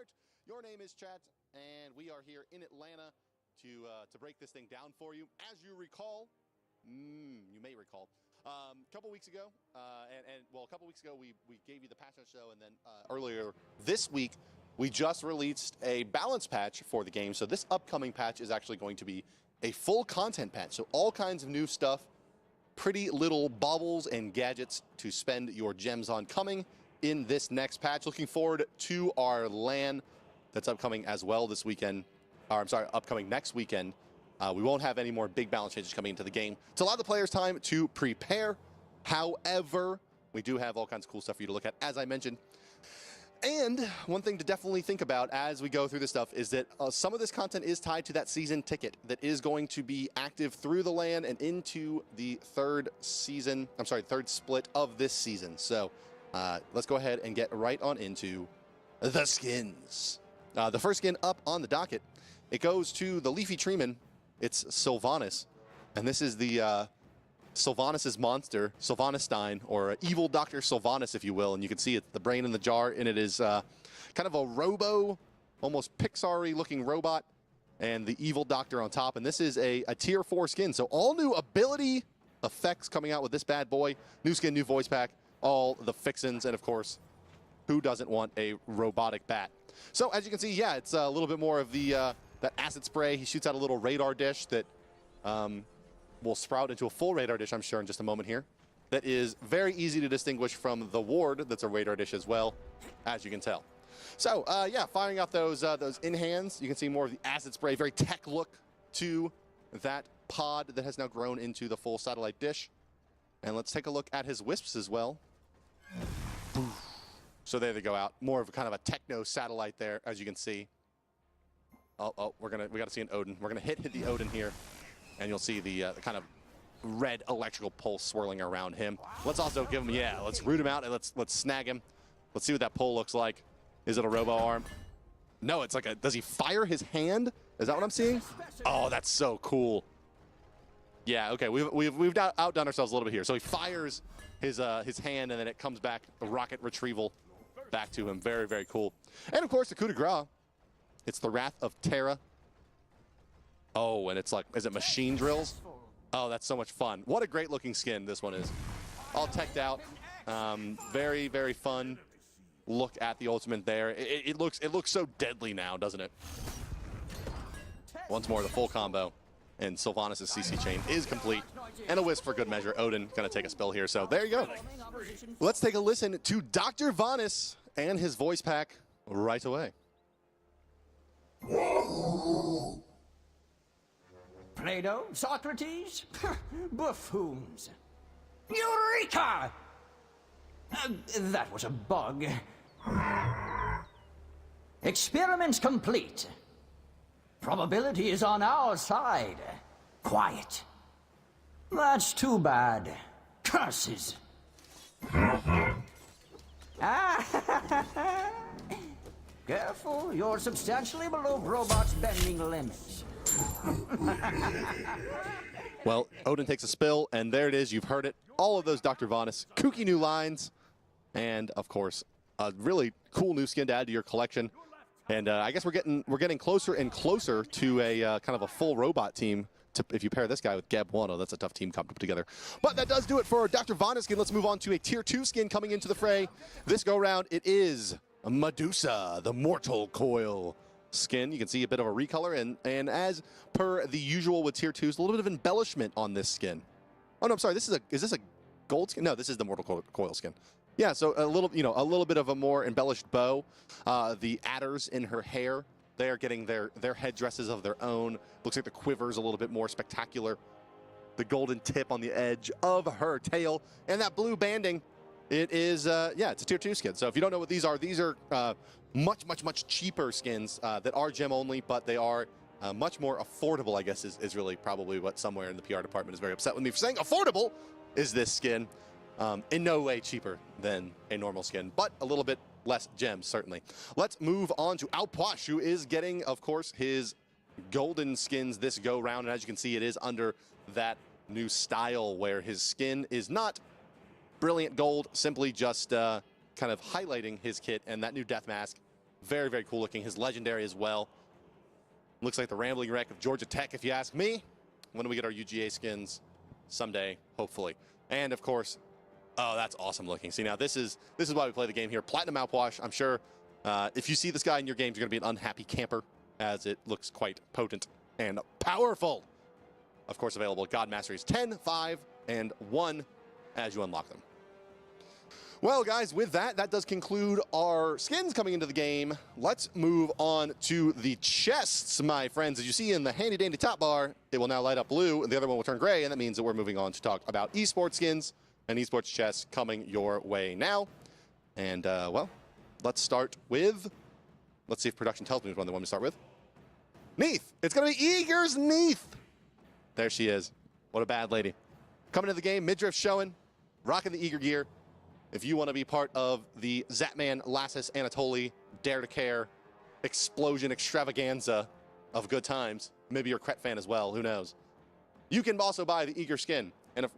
start. Your name is Chat, and we are here in Atlanta to break this thing down for you. As you recall, you may recall, a couple weeks ago, we gave you the patch show, and then earlier this week, we just released a balance patch for the game. So this upcoming patch is actually going to be a full content patch. So all kinds of new stuff, pretty little baubles and gadgets to spend your gems on coming in this next patch. Looking forward to our LAN that's upcoming as well this weekend. Or I'm sorry, upcoming next weekend. We won't have any more big balance changes coming into the game. It's a lot of the players' time to prepare. However, we do have all kinds of cool stuff for you to look at, as I mentioned. And one thing to definitely think about as we go through this stuff is that some of this content is tied to that season ticket that is going to be active through the LAN and into the third split of this season. So let's go ahead and get right on into the skins. The first skin up on the docket, it goes to the Leafy Treeman. It's Sylvanas, and this is the Sylvanas' monster, Sylvanestein, or evil Dr. Sylvanas, if you will. And you can see it's the brain in the jar, and it is kind of a robo, almost Pixar-y looking robot, and the evil doctor on top. And this is a tier 4 skin. So all new ability effects coming out with this bad boy. New skin, new voice pack, all the fixins, and of course, who doesn't want a robotic bat? So as you can see, yeah, it's a little bit more of the that acid spray. He shoots out a little radar dish that will sprout into a full radar dish, I'm sure, in just a moment here. That is very easy to distinguish from the ward that's a radar dish as well, as you can tell. So, yeah, firing out those in-hands. You can see more of the acid spray, very tech look to that pod that has now grown into the full satellite dish. And let's take a look at his wisps as well. So there they go out. More of kind of a techno satellite there, as you can see. Oh, we got to see an Odin. We're gonna hit the Odin here. And you'll see the kind of red electrical pulse swirling around him. Let's also give him, yeah, let's root him out and let's snag him. Let's see what that pull looks like. Is it a robo arm? No, it's like a, does he fire his hand? Is that what I'm seeing? Oh, that's so cool. Yeah, okay, we've outdone ourselves a little bit here. So he fires his hand and then it comes back, the rocket retrieval back to him. Very, very cool. And of course, the coup de grace. It's the Wrath of Terra. Oh, and it's like, is it machine drills? Oh, that's so much fun. What a great looking skin this one is. All teched out. Very, very fun look at the ultimate there. It looks so deadly now, doesn't it? Once more, the full combo. And Sylvanas' CC chain is complete. And a wisp for good measure. Odin gonna take a spill here, so there you go. Let's take a listen to Dr. Vanis and his voice pack right away. Plato, Socrates, buffoons. Eureka! That was a bug. Experiments complete. Probability is on our side. Quiet. That's too bad. Curses. Careful, you're substantially below robots' bending limits. Well, Odin takes a spill, and there it is. You've heard it. All of those Dr. Vanis, kooky new lines, and of course, a really cool new skin to add to your collection. And I guess we're getting closer and closer to a kind of a full robot team. If you pair this guy with Geb 1, oh, that's a tough team coming together. But that does do it for Dr. Vanis skin. Let's move on to a tier 2 skin coming into the fray. This go round, it is Medusa, the Mortal Coil skin. You can see a bit of a recolor, and as per the usual with tier 2s, a little bit of embellishment on this skin. Oh no, I'm sorry. Is this a gold skin? No, this is the Mortal Coil skin. Yeah, so a little bit of a more embellished bow. The adders in her hair, they are getting their headdresses of their own. Looks like the quiver's a little bit more spectacular. The golden tip on the edge of her tail, and that blue banding. It is, yeah, it's a tier 2 skin. So if you don't know what these are much cheaper skins that are gem only, but they are much more affordable, I guess, is really probably what somewhere in the PR department is very upset with me for saying. Affordable is this skin. In no way cheaper than a normal skin, but a little bit less gems, certainly. Let's move on to Alposh, who is getting, of course, his golden skins this go round. And as you can see, it is under that new style where his skin is not brilliant gold, simply just kind of highlighting his kit, and that new death mask, Very, very cool looking. His legendary as well. Looks like the rambling wreck of Georgia Tech, if you ask me. When do we get our UGA skins? Someday, hopefully. And of course, oh, that's awesome looking. See, now this is why we play the game here. Platinum mouthwash. I'm sure if you see this guy in your games, you're going to be an unhappy camper, as it looks quite potent and powerful. Of course, available at God Masteries 10, 5, and 1 as you unlock them. Well, guys, with that, that does conclude our skins coming into the game. Let's move on to the chests, my friends. As you see in the handy-dandy top bar, it will now light up blue, and the other one will turn gray, and that means that we're moving on to talk about esports skins and esports chests coming your way now. And, well, let's start with, let's see if production tells me which one they want me to start with. Neith. It's going to be Eager's Neith. There she is. What a bad lady. Coming to the game, midriff showing, rocking the Eager gear. If you want to be part of the Zatman, Lassus, Anatoly, Dare to Care, explosion extravaganza of good times, maybe you're a Kret fan as well, who knows. You can also buy the Eager skin. And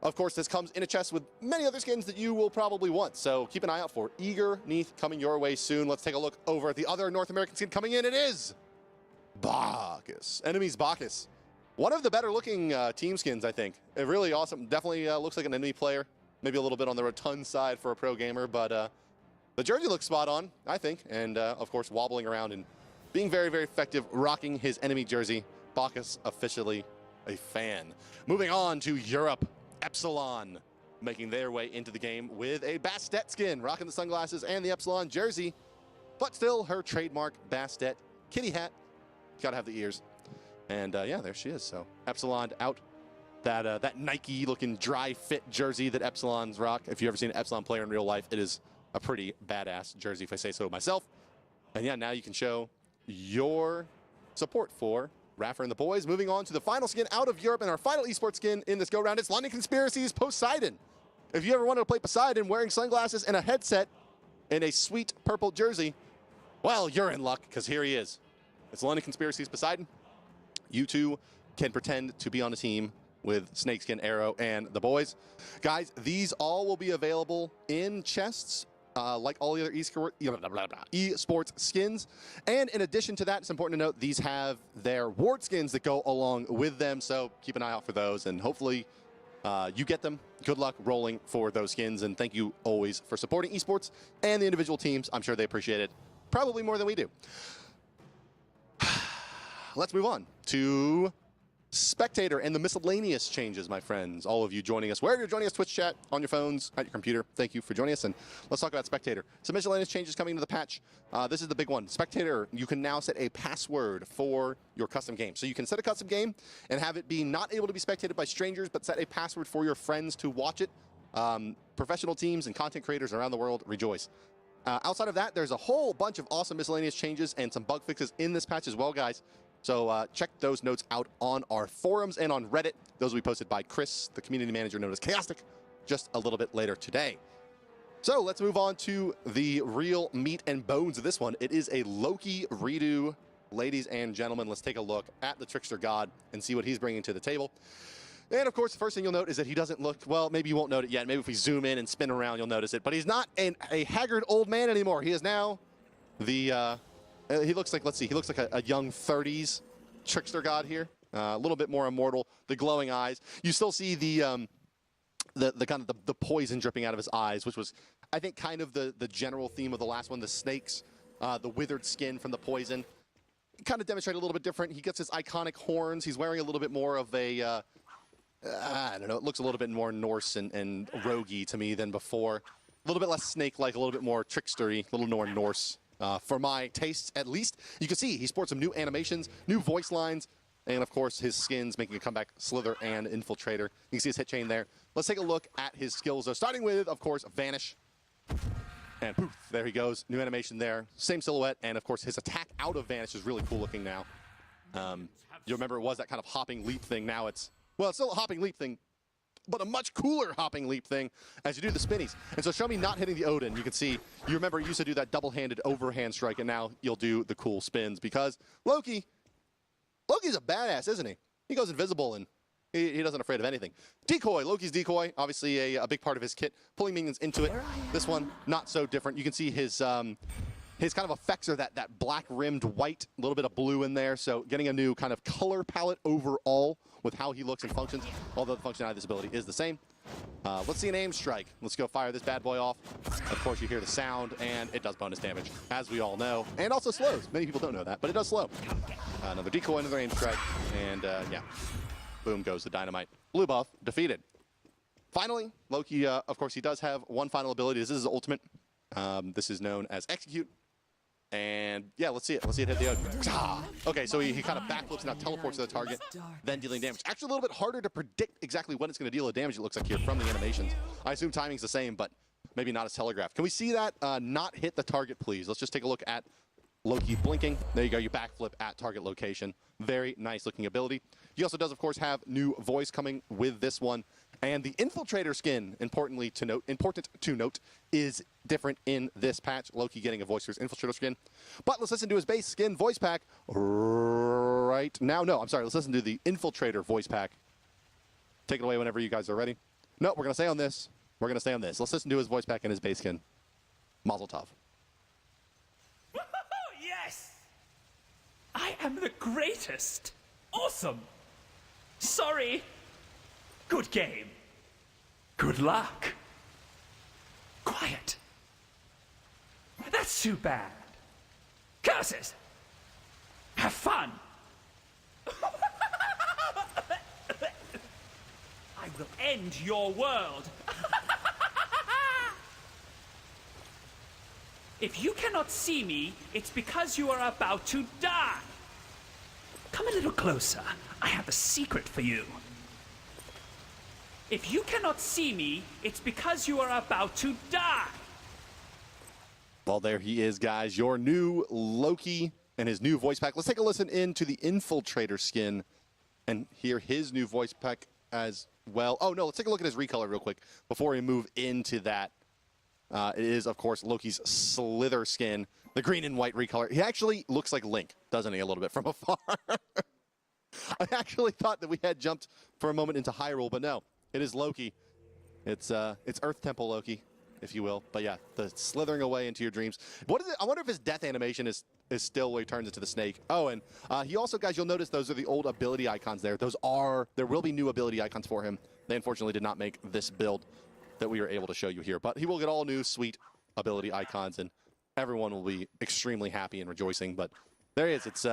of course, this comes in a chest with many other skins that you will probably want. So keep an eye out for Eager Neith coming your way soon. Let's take a look over at the other North American skin coming in. It is Bacchus. Enemies Bacchus. One of the better looking team skins, I think. It really awesome. Definitely looks like an enemy player. Maybe a little bit on the rotund side for a pro gamer, but the jersey looks spot on, I think. And of course, wobbling around and being very, very effective, rocking his enemy jersey. Bacchus officially a fan. Moving on to Europe, Epsilon making their way into the game with a Bastet skin, rocking the sunglasses and the Epsilon jersey, but still her trademark Bastet kitty hat. Gotta have the ears. And yeah, there she is. So Epsilon out. That Nike-looking dry fit jersey that Epsilon's rock. If you've ever seen an Epsilon player in real life, it is a pretty badass jersey, if I say so myself. And yeah, now you can show your support for Raffer and the boys. Moving on to the final skin out of Europe and our final esports skin in this go-round. It's London Conspiracy's Poseidon. If you ever wanted to play Poseidon wearing sunglasses and a headset and a sweet purple jersey, well, you're in luck, because here he is. It's London Conspiracy's Poseidon. You two can pretend to be on a team with Snakeskin, Arrow, and the boys. Guys, these all will be available in chests, like all the other esports skins. And in addition to that, it's important to note these have their ward skins that go along with them, so keep an eye out for those, and hopefully you get them. Good luck rolling for those skins, and thank you always for supporting esports and the individual teams. I'm sure they appreciate it probably more than we do. Let's move on to Spectator and the miscellaneous changes, my friends. All of you joining us, wherever you're joining us, Twitch chat, on your phones, at your computer, thank you for joining us. And let's talk about Spectator. Some miscellaneous changes coming into the patch. This is the big one. Spectator, you can now set a password for your custom game. So you can set a custom game and have it be not able to be spectated by strangers, but set a password for your friends to watch it. Professional teams and content creators around the world rejoice. Outside of that, there's a whole bunch of awesome miscellaneous changes and some bug fixes in this patch as well, guys. So check those notes out on our forums and on Reddit. Those will be posted by Chris, the community manager known as Chaostic, just a little bit later today. So let's move on to the real meat and bones of this one. It is a Loki redo. Ladies and gentlemen, let's take a look at the Trickster God and see what he's bringing to the table. And of course, the first thing you'll note is that he doesn't look, well, maybe you won't note it yet. Maybe if we zoom in and spin around, you'll notice it. But he's not a haggard old man anymore. He is now the... he looks like, let's see, he looks like a young 30s Trickster God here. A little bit more immortal, the glowing eyes. You still see the kind of the poison dripping out of his eyes, which was, I think, kind of the general theme of the last one, the snakes, the withered skin from the poison. Kind of demonstrate a little bit different. He gets his iconic horns. He's wearing a little bit more of a, I don't know, it looks a little bit more Norse and roguey to me than before. A little bit less snake-like, a little bit more trickstery, a little more Norse. For my tastes, at least. You can see he sports some new animations, new voice lines, and of course his skins making a comeback, Slither and Infiltrator. You can see his hit chain there. Let's take a look at his skills though, starting with, of course, Vanish. And poof, there he goes. New animation there. Same silhouette, and of course his attack out of Vanish is really cool looking now. You remember it was that kind of hopping leap thing. Now it's, well, it's still a hopping leap thing, but a much cooler hopping leap thing as you do the spinnies. And so show me not hitting the Odin. You can see, you remember you used to do that double-handed overhand strike, and now you'll do the cool spins because Loki's a badass, isn't he? He goes invisible and he doesn't afraid of anything. Decoy, Loki's decoy, obviously a big part of his kit, pulling minions into it. This one, not so different. You can see his his kind of effects are that black-rimmed white, a little bit of blue in there, so getting a new kind of color palette overall with how he looks and functions, although the functionality of this ability is the same. Let's see an aim strike. Let's go fire this bad boy off. Of course, you hear the sound, and it does bonus damage, as we all know, and also slows. Many people don't know that, but it does slow. Another decoy, another aim strike, and yeah, boom goes the dynamite. Blue buff defeated. Finally, Loki, of course, he does have one final ability. This is his ultimate. This is known as Execute. And yeah, let's see it. Let's see it hit the other. Okay, so he kind of backflips and now teleports to the target, then dealing damage. Actually, a little bit harder to predict exactly when it's going to deal the damage, it looks like here, from the animations. I assume timing's the same, but maybe not as telegraphed. Can we see that not hit the target, please? Let's just take a look at Loki blinking. There you go, you backflip at target location. Very nice looking ability. He also does, of course, have new voice coming with this one. And the Infiltrator skin, important to note, is different in this patch. Loki getting a voice for his Infiltrator skin. But let's listen to his base skin voice pack right now. No, I'm sorry. Let's listen to the Infiltrator voice pack. Take it away whenever you guys are ready. No, we're going to stay on this. We're going to stay on this. Let's listen to his voice pack and his base skin. Mazel tov. Yes! I am the greatest! Awesome! Sorry! Good game. Good luck. Quiet. That's too bad. Curses! Have fun! I will end your world. If you cannot see me, it's because you are about to die. Come a little closer. I have a secret for you. If you cannot see me, it's because you are about to die. Well, there he is, guys. Your new Loki and his new voice pack. Let's take a listen into the Infiltrator skin and hear his new voice pack as well. Oh, no, let's take a look at his recolor real quick before we move into that. It is, of course, Loki's Slither skin, the green and white recolor. He actually looks like Link, doesn't he, a little bit from afar? I actually thought that we had jumped for a moment into Hyrule, but no. It is Loki. It's Earth Temple Loki, if you will. But yeah, the slithering away into your dreams. What is it? I wonder if his death animation is still where he turns into the snake. Oh, and he also, guys, you'll notice those are the old ability icons there. There will be new ability icons for him. They unfortunately did not make this build that we were able to show you here. But he will get all new sweet ability icons, and everyone will be extremely happy and rejoicing. But there he is. It's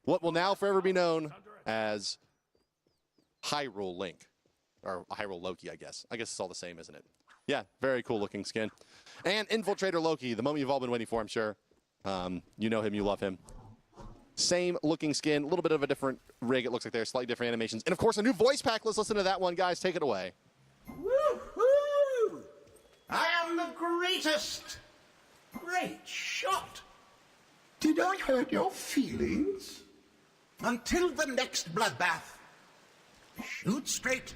what will now forever be known as Hyrule Link. Or Hyrule Loki, I guess. I guess it's all the same, isn't it? Yeah, very cool looking skin. And Infiltrator Loki, the moment you've all been waiting for, I'm sure. You know him, you love him. Same looking skin, a little bit of a different rig, it looks like there, slightly different animations. And of course, a new voice pack. Let's listen to that one, guys. Take it away. Woohoo! I am the greatest! Great shot! Did I hurt your feelings? Until the next bloodbath, shoot straight.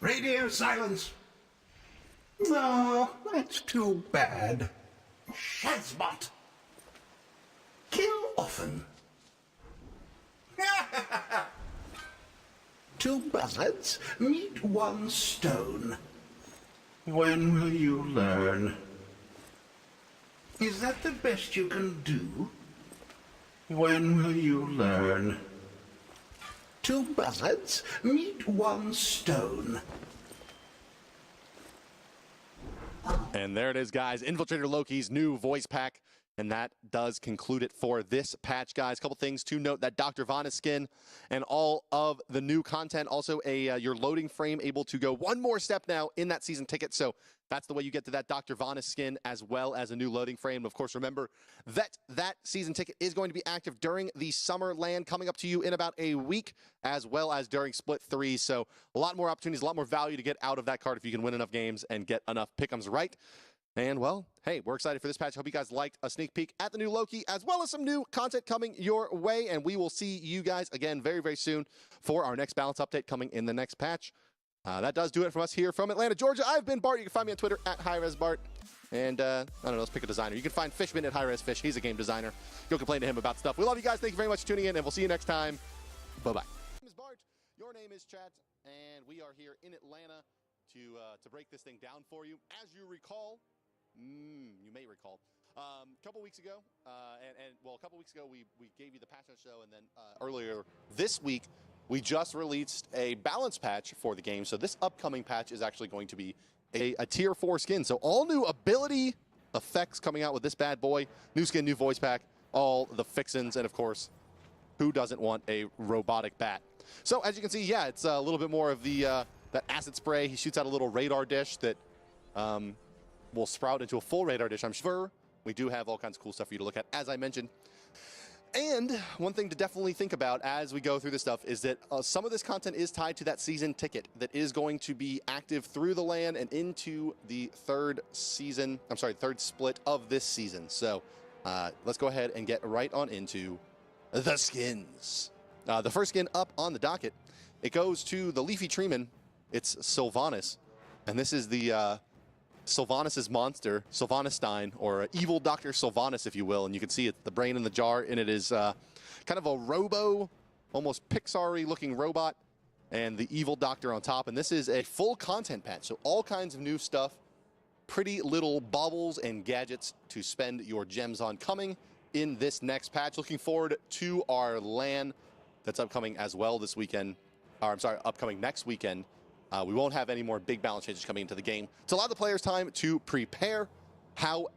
Radio silence. No, that's too bad. Shazbot. Kill often. Two buzzards meet one stone. When will you learn? Is that the best you can do? When will you learn? Two buzzards meet one stone. And there it is, guys. Infiltrator Loki's new voice pack. And that does conclude it for this patch, guys. Couple things to note: that Dr. Vanna skin and all of the new content. Also, your loading frame able to go one more step now in that season ticket. So that's the way you get to that Dr. Vanna skin, as well as a new loading frame. Of course, remember that that season ticket is going to be active during the Summer Land coming up to you in about a week, as well as during Split 3. So a lot more opportunities, a lot more value to get out of that card if you can win enough games and get enough pick'ems right. And, well, hey, we're excited for this patch. Hope you guys liked a sneak peek at the new Loki, as well as some new content coming your way. And we will see you guys again very, very soon for our next balance update coming in the next patch. That does do it from us here from Atlanta, Georgia. I've been Bart. You can find me on Twitter at HirezBart. And, I don't know, let's pick a designer. You can find Fishman at HirezFish. He's a game designer. You'll complain to him about stuff. We love you guys. Thank you very much for tuning in, and we'll see you next time. Bye-bye. My name is Bart. Your name is Chat. And we are here in Atlanta to break this thing down for you. As you recall, you may recall, A couple weeks ago, a couple weeks ago we gave you the patch on the show, and then earlier this week we just released a balance patch for the game. So this upcoming patch is actually going to be a tier 4 skin. So all new ability effects coming out with this bad boy. New skin, new voice pack, all the fixins, and of course, who doesn't want a robotic bat? So as you can see, yeah, it's a little bit more of the that acid spray. He shoots out a little radar dish that will sprout into a full radar dish, I'm sure. We do have all kinds of cool stuff for you to look at, as I mentioned. And one thing to definitely think about as we go through this stuff is that some of this content is tied to that season ticket that is going to be active through the LAN and into the third split of this season. So let's go ahead and get right on into the skins. The first skin up on the docket, it goes to the Leafy Treeman. It's Sylvanas, and this is the Sylvanas' monster, Sylvanestein, or evil Dr. Sylvanas, if you will. And you can see it's the brain in the jar, and it is kind of a robo, almost Pixar-y looking robot, and the evil doctor on top. And this is a full content patch, so all kinds of new stuff, pretty little baubles and gadgets to spend your gems on coming in this next patch. Looking forward to our LAN that's upcoming as well this weekend, or I'm sorry, upcoming next weekend. We won't have any more big balance changes coming into the game to allow the players time to prepare. However,